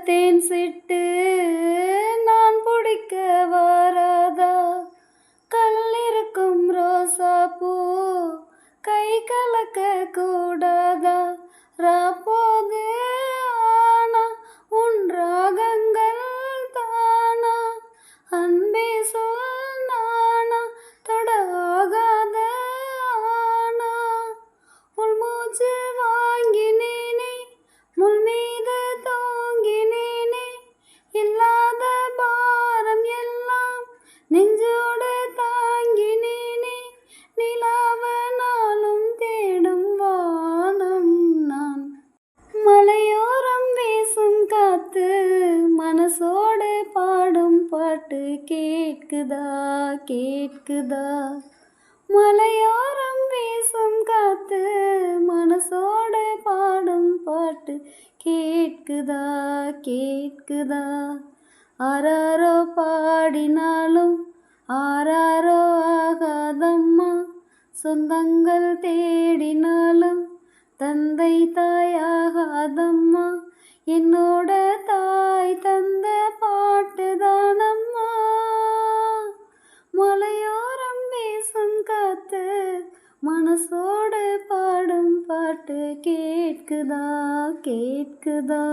தேன் சிட்டு நான் பிடிக்க வராதா? கல்லிருக்கும் ரோசா பூ கை கலக்க கூடாதா? ராப்போது ஆனா உன் ராகங்கள் தானா? அன்பே சொல் நானா தொட ஆகாத ஆனா? உள் மூச்சு வாங்கினேனே முள் மீது தூங்கினேனே, இல்லாத பாரம் எல்லாம் நெஞ்சோடு தாங்கினேனே, நிலாவ நாளும் தேடும் வானம் நான். மலையோரம் வீசும் காத்து மனசோடு பாடும் பாட்டு கேட்குதா கேட்குதா? மலையோரம் வீசும் காத்து மனசோடு பாடும் பாட்டு கேட்குதா கேட்குதா? ஆராரோ பாடினாலும் ஆராரோ ஆகாதம்மா, சொந்தங்கள் தேடினாலும் தந்தை தாயாகாதம்மா, என்னோட தாய் தந்த பாட்டு தானம்மா. மலையோரம் வீசும் காத்து மனசோடு பாடும் பாட்டு கேட்குதா கேட்குதா?